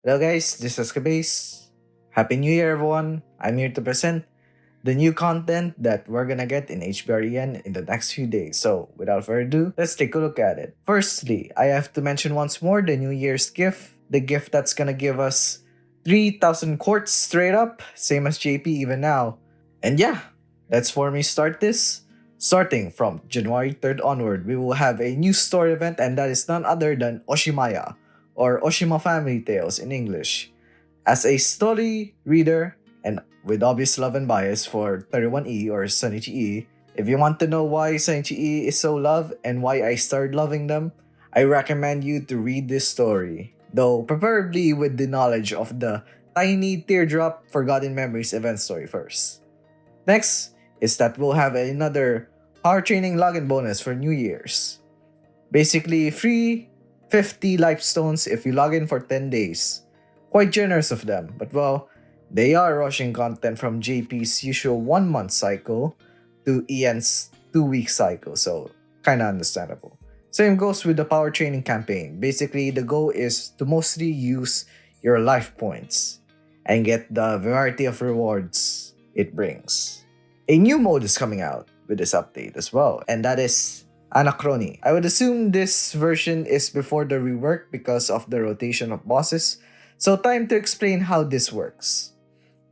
Hello guys, this is Kabase. Happy New Year everyone. I'm here to present the new content that we're gonna get in HBR EN in the next few days. So without further ado, let's take a look at it. Firstly, I have to mention once more the New Year's gift. The gift that's gonna give us 3,000 quartz straight up, same as JP even now. And yeah, let's for me start this. Starting from January 3rd onward, we will have a new story event, and that is none other than Oshimaya, or Oshima Family Tales in English. As a story reader, and with obvious love and bias for 31E or Sonichi E, if you want to know why Sonichi E is so loved and why I started loving them, I recommend you to read this story, though preferably with the knowledge of the tiny teardrop Forgotten Memories event story first. Next is that we'll have another power training login bonus for New Year's. Basically, free 50 life stones if you log in for 10 days. Quite generous of them, but well, they are rushing content from JP's usual 1 month cycle to EN's 2 week cycle, so kinda understandable. Same goes with the power training campaign. Basically, the goal is to mostly use your life points and get the variety of rewards it brings. A new mode is coming out with this update as well, and that is Anachrony. I would assume this version is before the rework because of the rotation of bosses, so time to explain how this works.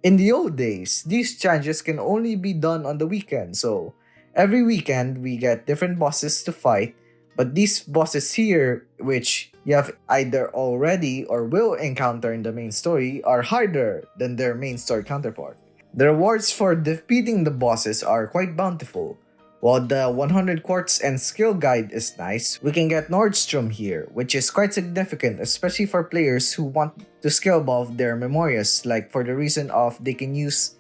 In the old days, these changes can only be done on the weekend, so every weekend we get different bosses to fight, but these bosses here, which you have either already or will encounter in the main story, are harder than their main story counterpart. The rewards for defeating the bosses are quite bountiful. While the 100 quartz and skill guide is nice, we can get Nordstrom here, which is quite significant, especially for players who want to skill above their memorias, like for the reason of they can use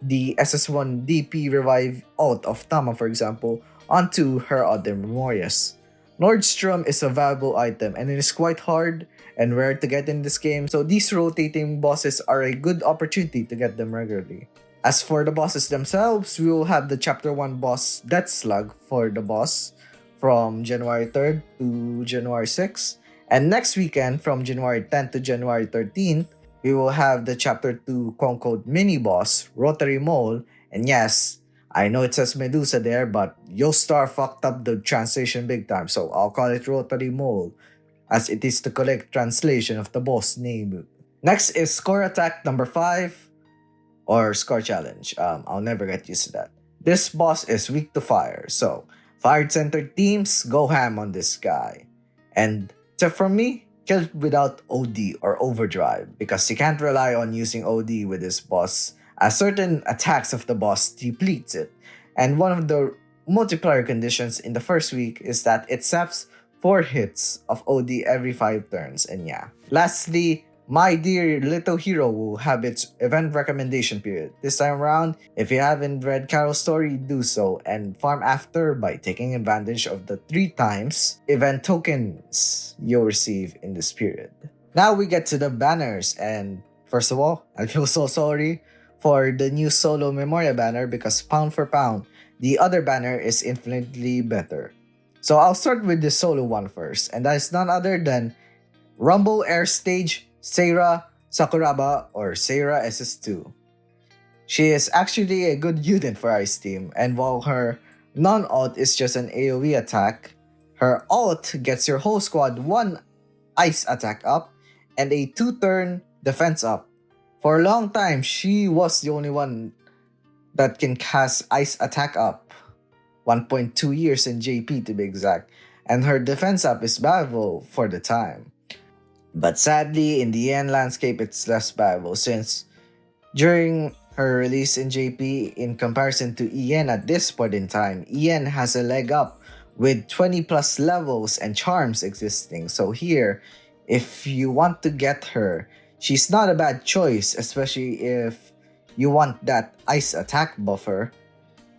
the SS1 DP revive ult of Tama, for example, onto her other memorias. Nordstrom is a valuable item and it is quite hard and rare to get in this game, so these rotating bosses are a good opportunity to get them regularly. As for the bosses themselves, we will have the Chapter 1 boss Death Slug for the boss from January 3rd to January 6th. And next weekend, from January 10th to January 13th, we will have the Chapter 2 quote-unquote mini boss, Rotary Mole. And yes, I know it says Medusa there, but Yostar fucked up the translation big time, so I'll call it Rotary Mole, as it is the correct translation of the boss name. Next is Score Attack number 5, or Score Challenge. I'll never get used to that. This boss is weak to fire, so fire-centered teams go ham on this guy. And except for me, kill without OD or overdrive, because you can't rely on using OD with this boss, as certain attacks of the boss depletes it. And one of the multiplier conditions in the first week is that it saps 4 hits of OD every 5 turns, and yeah. Lastly, My Dear Little Hero will have its event recommendation period. This time around, if you haven't read Carol's story, do so and farm after by taking advantage of the 3 times event tokens you'll receive in this period. Now we get to the banners, and first of all, I feel so sorry for the new solo Memoria banner because pound for pound, the other banner is infinitely better. So I'll start with the solo one first, and that is none other than Rumble Air Stage Seira Sakuraba, or Seira SS2. She is actually a good unit for Ice Team, and while her non-ult is just an AoE attack, her ult gets your whole squad 1 ice attack up and a 2-turn defense up. For a long time, she was the only one that can cast ice attack up, 1.2 years in JP to be exact, and her defense up is valuable for the time. But sadly, in the EN landscape, it's less valuable since during her release in JP, in comparison to EN at this point in time, EN has a leg up with 20 plus levels and charms existing. So here, if you want to get her, she's not a bad choice, especially if you want that ice attack buffer,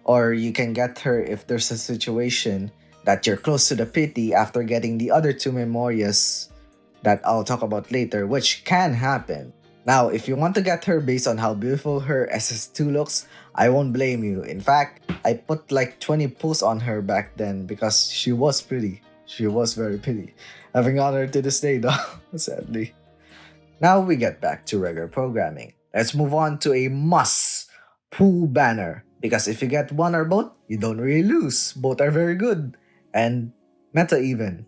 or you can get her if there's a situation that you're close to the pity after getting the other 2 memorias that I'll talk about later, which can happen. Now, if you want to get her based on how beautiful her SS2 looks, I won't blame you. In fact, I put like 20 pulls on her back then because she was pretty. She was very pretty. Having on her to this day though, sadly. Now we get back to regular programming. Let's move on to a must pull banner. Because if you get one or both, you don't really lose. Both are very good. And meta even.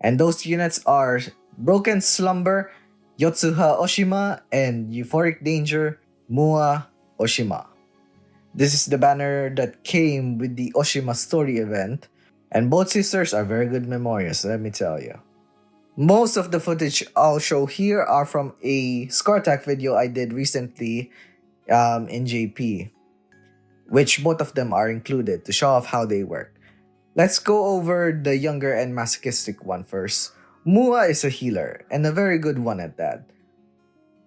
And those units are Broken Slumber, Yotsuha Oshima, and Euphoric Danger, Mua Oshima. This is the banner that came with the Oshima story event, and both sisters are very good memorias, let me tell you. Most of the footage I'll show here are from a score attack video I did recently in JP, which both of them are included to show off how they work. Let's go over the younger and masochistic one first. Mua is a healer, and a very good one at that.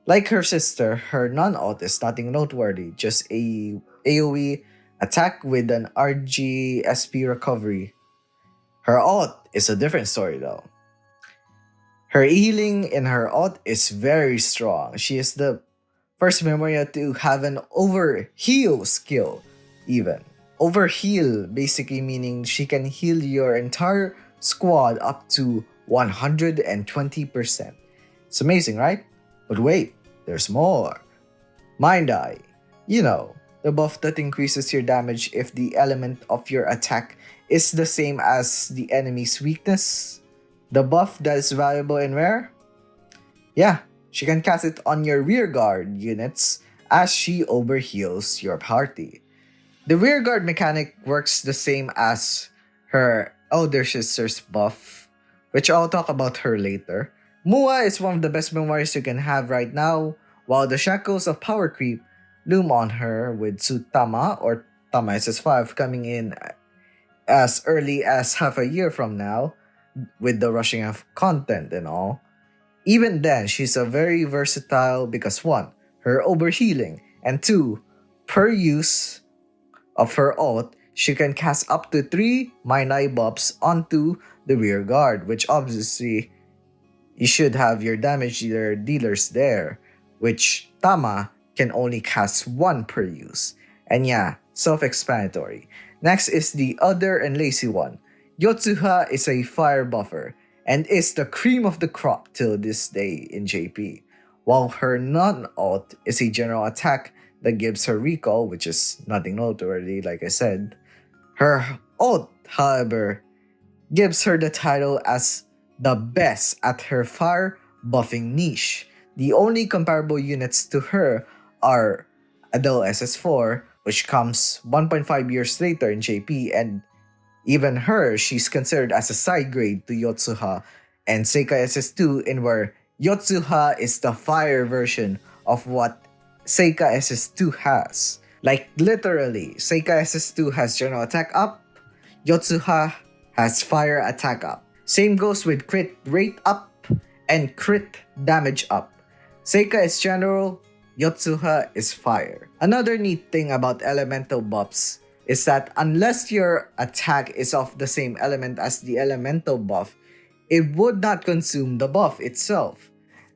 Like her sister, her non-ult is nothing noteworthy, just a AoE attack with an RGSP recovery. Her ult is a different story though. Her healing in her ult is very strong. She is the first Memoria to have an overheal skill even. Overheal basically meaning she can heal your entire squad up to 120%. It's amazing, right? But wait, there's more. Mind Eye. You know, the buff that increases your damage if the element of your attack is the same as the enemy's weakness. The buff that is valuable and rare? Yeah, she can cast it on your rearguard units as she overheals your party. The rearguard mechanic works the same as her elder sister's buff, which I'll talk about her later. Mua is one of the best memories you can have right now, while the shackles of power creep loom on her with Tsutama or Tama SS5 coming in as early as half a year from now with the rushing of content and all. Even then, she's a very versatile because 1, her overhealing, and 2, per use of her ult, she can cast up to 3 Mind Eye buffs onto the rear guard, which obviously you should have your damage dealers there, which Tama can only cast 1 per use. And yeah, self-explanatory. Next is the other and lazy one. Yotsuha is a fire buffer and is the cream of the crop till this day in JP, while her non-ult is a general attack that gives her recall, which is nothing noteworthy like I said. Her ult, however, gives her the title as the best at her fire buffing niche. The only comparable units to her are Adele SS4, which comes 1.5 years later in JP, and even her, she's considered as a side grade to Yotsuha, and Seika SS2, in where Yotsuha is the fire version of what Seika SS2 has. Like literally, Seika SS2 has general attack up, Yotsuha has fire attack up. Same goes with crit rate up and crit damage up. Seika is general, Yotsuha is fire. Another neat thing about elemental buffs is that unless your attack is of the same element as the elemental buff, it would not consume the buff itself.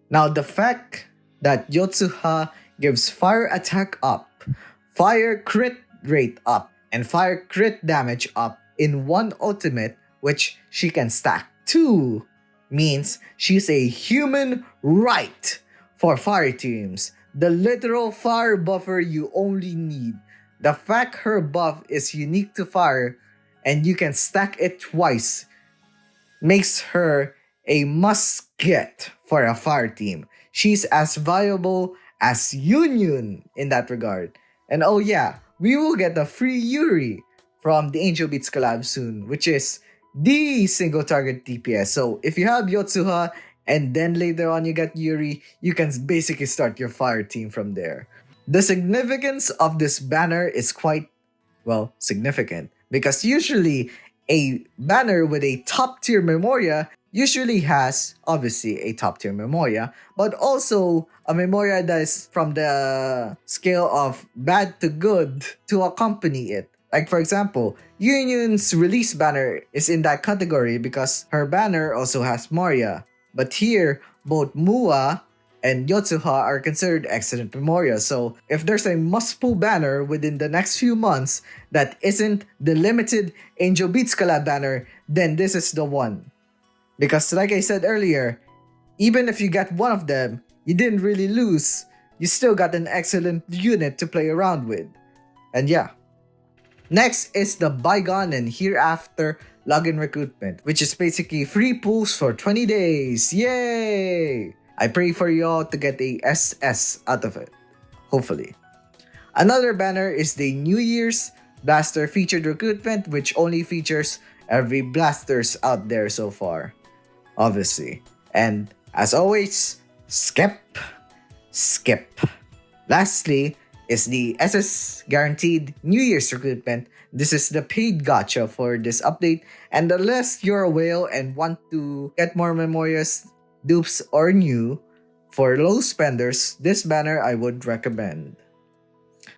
Now the fact that Yotsuha gives fire attack up, fire crit rate up, and fire crit damage up in one ultimate, which she can stack 2, means she's a human right for fire teams. The literal fire buffer you only need. The fact her buff is unique to fire and you can stack it twice makes her a must-get for a fire team. She's as valuable as Union in that regard. And oh yeah, we will get a free Yuri from the Angel Beats collab soon, which is the single target DPS. So if you have Yotsuha and then later on you get Yuri, you can basically start your fire team from there. The significance of this banner is quite, well, significant because usually a banner with a top tier Memoria usually has, obviously, a top tier Memoria, but also a Memoria that is from the scale of bad to good to accompany it. Like for example, Union's release banner is in that category because her banner also has Moria. But here, both Mua and Yotsuha are considered excellent Memoria. So if there's a must-pull banner within the next few months that isn't the limited Angel Beats collab banner, then this is the one. Because like I said earlier, even if you get one of them, you didn't really lose. You still got an excellent unit to play around with. And yeah. Next is the Bygone and Hereafter login recruitment, which is basically free pools for 20 days. Yay! I pray for you all to get a SS out of it. Hopefully. Another banner is the New Year's Blaster featured recruitment, which only features every blasters out there so far. Obviously. And as always, skip. Lastly is the SS Guaranteed New Year's recruitment. This is the paid gacha for this update, and unless you're a whale and want to get more Memorias, dupes, or new, for low spenders, this banner I would recommend.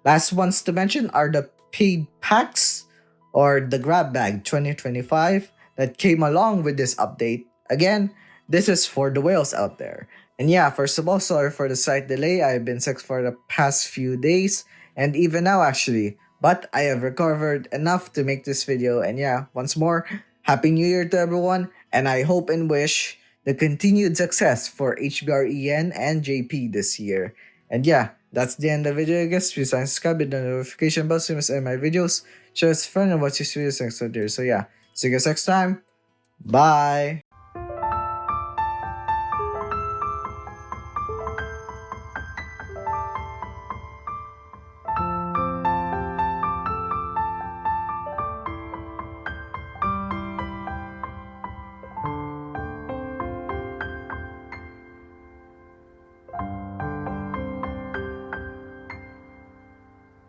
Last ones to mention are the paid packs or the Grab Bag 2025 that came along with this update. Again, this is for the whales out there. And yeah, first of all, sorry for the slight delay. I've been sick for the past few days and even now actually. But I have recovered enough to make this video. And yeah, once more, Happy New Year to everyone. And I hope and wish the continued success for HBR EN and JP this year. And yeah, that's the end of the video, guys. Please subscribe, hit the notification bell so you miss any of my videos. Share with a friend and watch this video next video. So yeah, see you guys next time. Bye.